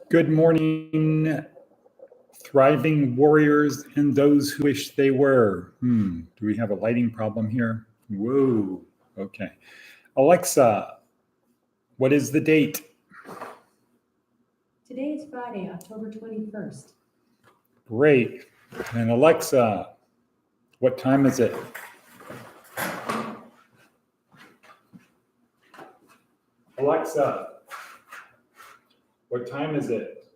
Good morning, thriving warriors and those who wish they were. Do we have a lighting problem here? Whoa, okay. Alexa, what is the date? Today is Friday, October 21st. Great. And Alexa, what time is it? Alexa, what time is it?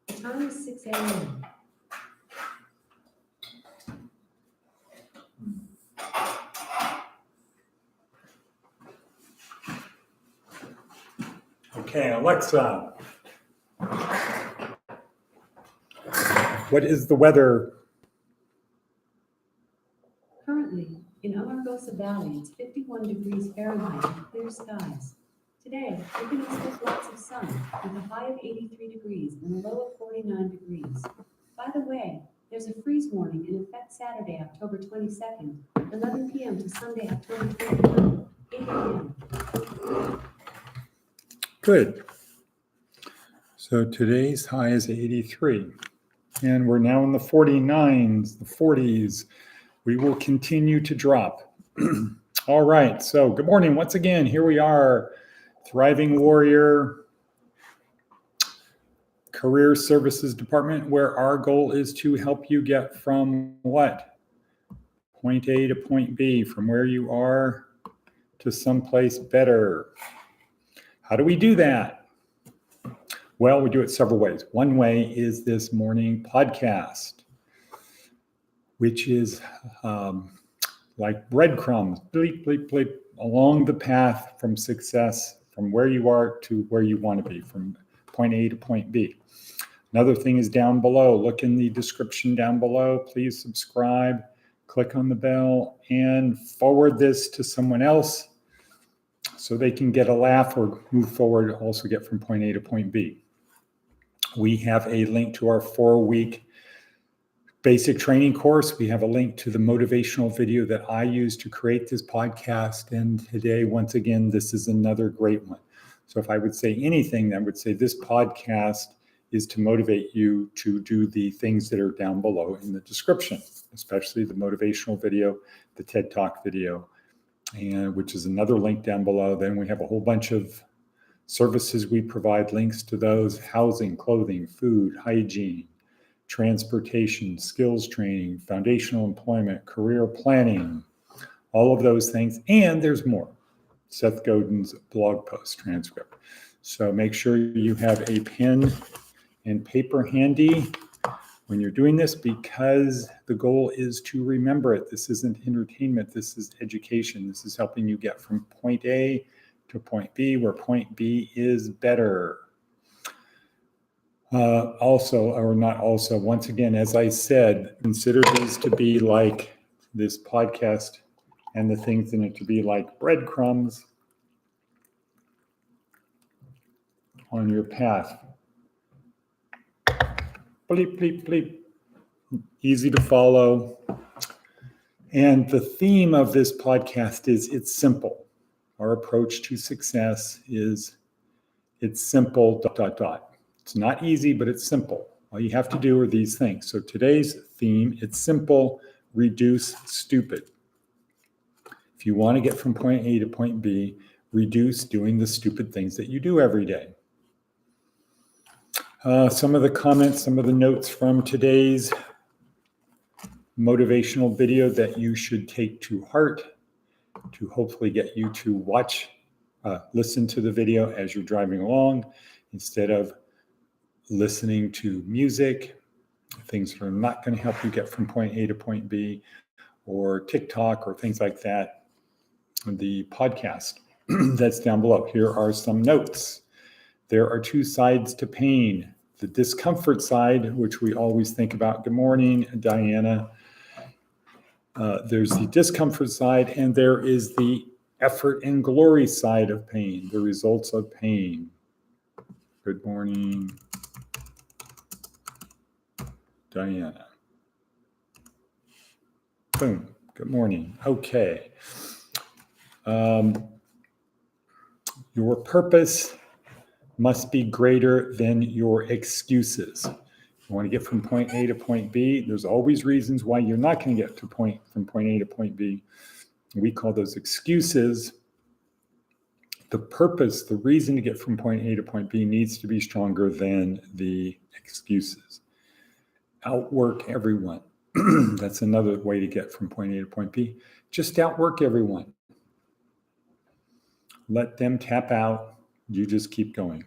The time is 6 a.m. Okay, Alexa, what is the weather? Currently, in Amargosa Valley, it's 51 degrees Fahrenheit and clear skies. Today, you can expect lots of sun with a high of 83 degrees and a low of 49 degrees. By the way, there's a freeze warning in effect Saturday, October 22nd, 11 p.m. to Sunday, October 23rd, 8 a.m. Good. So today's high is 83, and we're now in the 49s, the 40s. We will continue to drop. All right, so good morning once again. Here we are, Thriving Warrior Career Services Department, where our goal is to help you get from what? Point A to point B, from where you are to someplace better. How do we do that? Well, we do it several ways. One way is this morning podcast, which is like breadcrumbs, bleep, bleep, bleep, along the path from success, from where you are to where you want to be, from point A to point B. Another thing is down below. Look in the description down below. Please subscribe, click on the bell, and forward this to someone else so they can get a laugh or move forward, also get from point A to point B. We have a link to our 4-week basic training course. We have a link to the motivational video that I used to create this podcast. And today, once again, this is another great one. So if I would say anything, I would say this podcast is to motivate you to do the things that are down below in the description, especially the motivational video, the TED Talk video, and which is another link down below. Then we have a whole bunch of services we provide, links to those: housing, clothing, food, hygiene, transportation, skills training, foundational employment, career planning, all of those things. And there's more. Seth Godin's blog post transcript. So make sure you have a pen and paper handy when you're doing this, because the goal is to remember it. This isn't entertainment. This is education. This is helping you get from point A to point B, where point B is better. Once again, as I said, consider these to be like this podcast and the things in it to be like breadcrumbs on your path. Bleep, bleep, bleep. Easy to follow. And the theme of this podcast is it's simple. Our approach to success is it's simple, ... It's not easy, but it's simple. All you have to do are these things. So today's theme, it's simple, reduce stupid. If you want to get from point A to point B, reduce doing the stupid things that you do every day. Some of the comments, some of the notes from today's motivational video that you should take to heart to hopefully get you to listen to the video as you're driving along instead of listening to music, things that are not going to help you get from point A to point B, or TikTok or things like that. The podcast that's down below. Here are some notes. There are 2 sides to pain. The discomfort side, which we always think about. Good morning, Diana. There's the discomfort side, and there is the effort and glory side of pain, the results of pain. Good morning, Diana. Boom. Good morning. Okay. Your purpose must be greater than your excuses. You want to get from point A to point B. There's always reasons why you're not going to get from point A to point B. We call those excuses. The purpose, the reason to get from point A to point B needs to be stronger than the excuses. Outwork everyone. That's another way to get from point A to point B. Just outwork everyone. Let them tap out. You just keep going.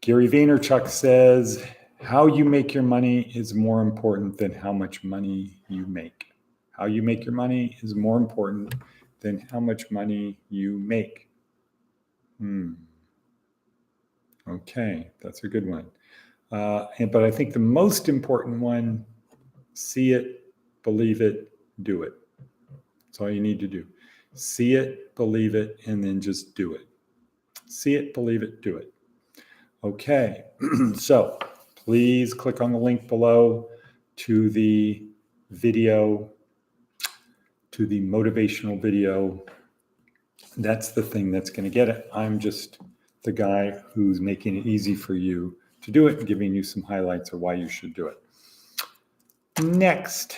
Gary Vaynerchuk says, how you make your money is more important than how much money you make. How you make your money is more important than how much money you make. Okay, that's a good one. But I think the most important one, see it, believe it, do it. That's all you need to do. See it, believe it, and then just do it. See it, believe it, do it. Okay, so please click on the link below to the video, to the motivational video. That's the thing that's going to get it. I'm just the guy who's making it easy for you to do it and giving you some highlights of why you should do it. Next,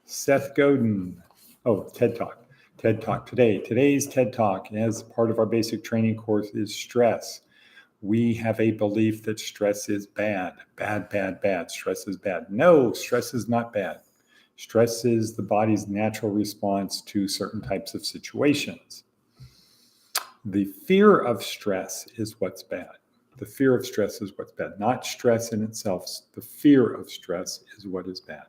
Seth Godin. Oh, TED Talk. TED Talk today. Today's TED Talk, as part of our basic training course, is stress. We have a belief that stress is bad. Bad, bad, bad. Stress is bad. No, stress is not bad. Stress is the body's natural response to certain types of situations. The fear of stress is what's bad. The fear of stress is what's bad. Not stress in itself. The fear of stress is what is bad.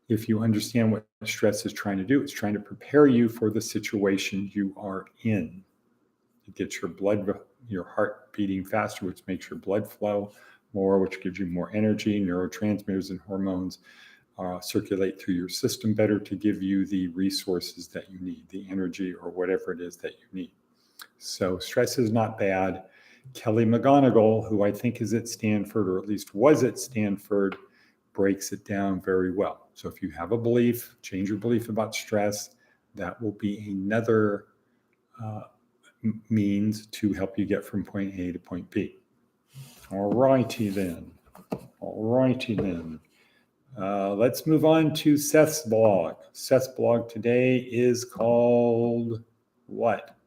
If you understand what stress is trying to do, it's trying to prepare you for the situation you are in. It gets your heart beating faster, which makes your blood flow more, which gives you more energy. Neurotransmitters and hormones circulate through your system better to give you the resources that you need, the energy or whatever it is that you need. So stress is not bad. Kelly McGonigal, who I think is at Stanford, or at least was at Stanford, breaks it down very well. So if you have a belief, change your belief about stress. That will be another means to help you get from point A to point B. All righty then. Let's move on to Seth's blog. Seth's blog today is called what?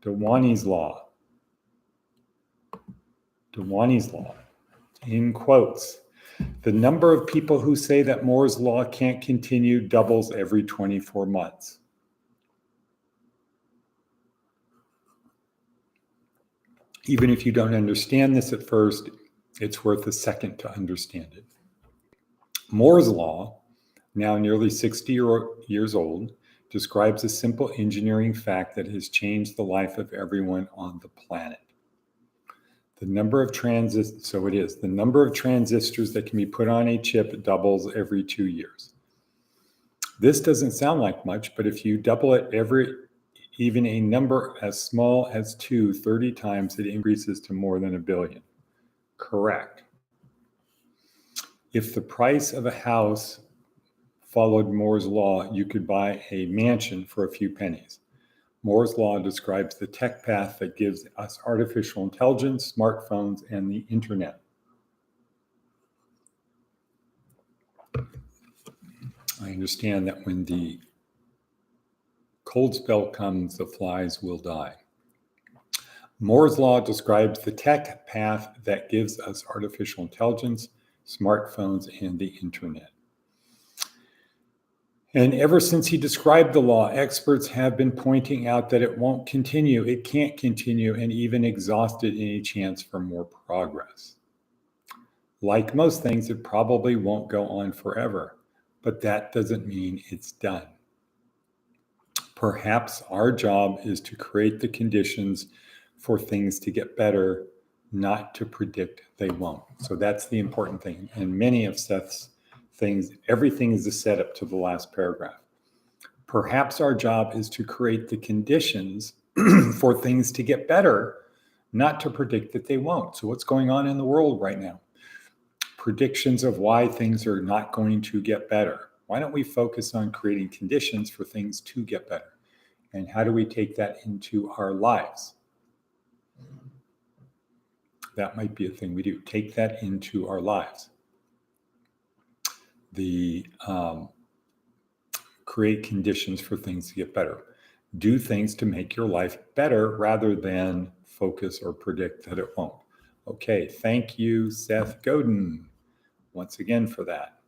Dewani's Law. Dewani's Law. In quotes, the number of people who say that Moore's Law can't continue doubles every 24 months. Even if you don't understand this at first, it's worth a second to understand it. Moore's Law, now nearly 60 years old, describes a simple engineering fact that has changed the life of everyone on the planet. The number of transistors that can be put on a chip doubles every 2 years. This doesn't sound like much, but if you double it even a number as small as 30 times, it increases to more than 1 billion. Correct. If the price of a house followed Moore's Law, you could buy a mansion for a few pennies. Moore's Law describes the tech path that gives us artificial intelligence, smartphones, and the internet. I understand that when the cold spell comes, the flies will die. Moore's Law describes the tech path that gives us artificial intelligence, smartphones, and the internet. And ever since he described the law, experts have been pointing out that it won't continue, it can't continue, and even exhausted any chance for more progress. Like most things, it probably won't go on forever, but that doesn't mean it's done. Perhaps our job is to create the conditions for things to get better, not to predict they won't. So that's the important thing. And many of Seth's things, everything is a setup to the last paragraph. Perhaps our job is to create the conditions for things to get better, not to predict that they won't. So what's going on in the world right now? Predictions of why things are not going to get better. Why don't we focus on creating conditions for things to get better? And how do we take that into our lives? That might be a thing we do. Take that into our lives. Create conditions for things to get better. Do things to make your life better rather than focus or predict that it won't. Okay, thank you, Seth Godin, once again for that.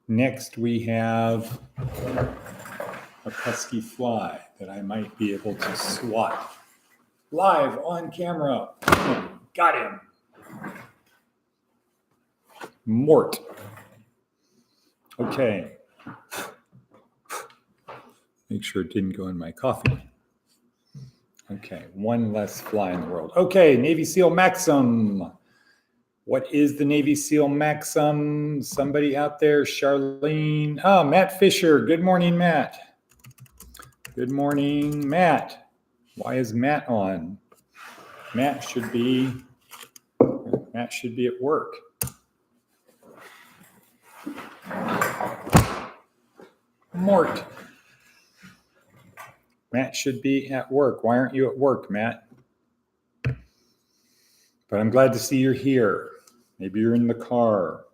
Next, we have a pesky fly that I might be able to swat live on camera. Got him. Mort. Okay. Make sure it didn't go in my coffee. Okay, one less fly in the world. Okay, Navy SEAL Maxim. What is the Navy SEAL Maxim? Somebody out there, Charlene. Oh, Matt Fisher. Good morning, Matt. Good morning, Matt. Why is Matt on? Matt should be at work. Mort. Matt should be at work. Why aren't you at work, Matt? But I'm glad to see you're here. Maybe you're in the car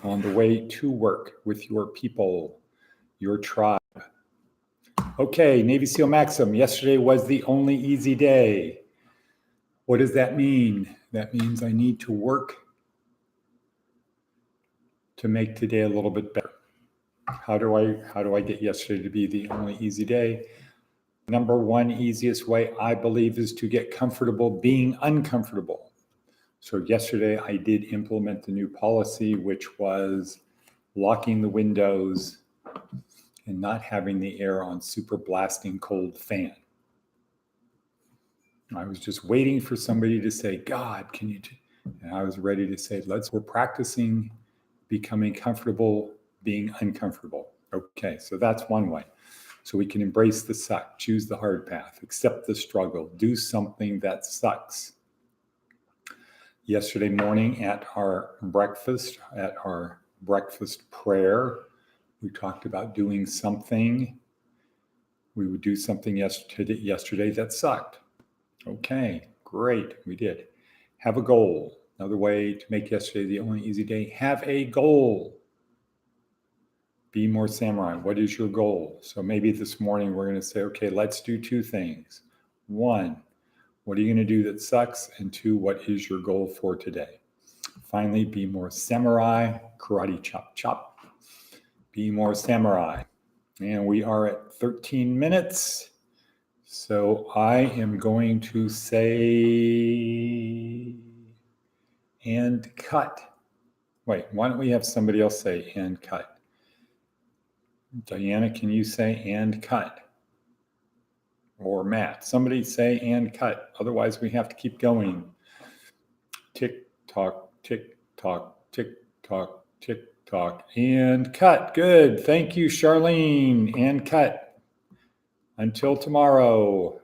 on the way to work with your people, your tribe. Okay, Navy SEAL Maxim. Yesterday was the only easy day. What does that mean? That means I need to work to make today a little bit better. How do I get yesterday to be the only easy day? Number one easiest way, I believe, is to get comfortable being uncomfortable. So yesterday I did implement the new policy, which was locking the windows and not having the air on super blasting cold fan. I was just waiting for somebody to say, God, can you? And I was ready to say, we're practicing becoming comfortable being uncomfortable. Okay, so that's one way. So we can embrace the suck, choose the hard path, accept the struggle, do something that sucks. Yesterday morning at our breakfast prayer, we talked about doing something. We would do something yesterday that sucked. Okay, great, we did. Have a goal. Another way to make yesterday the only easy day, have a goal. Be more samurai. What is your goal? So maybe this morning we're going to say, okay, let's do two things. One, what are you going to do that sucks? And two, what is your goal for today? Finally, be more samurai. Karate chop chop. Be more samurai. And we are at 13 minutes. So I am going to say and cut. Wait, why don't we have somebody else say and cut? Diana, can you say and cut? Or Matt, somebody say and cut. Otherwise, we have to keep going. Tick tock, tick tock, tick tock, tick tock, and cut. Good. Thank you, Charlene. And cut. Until tomorrow.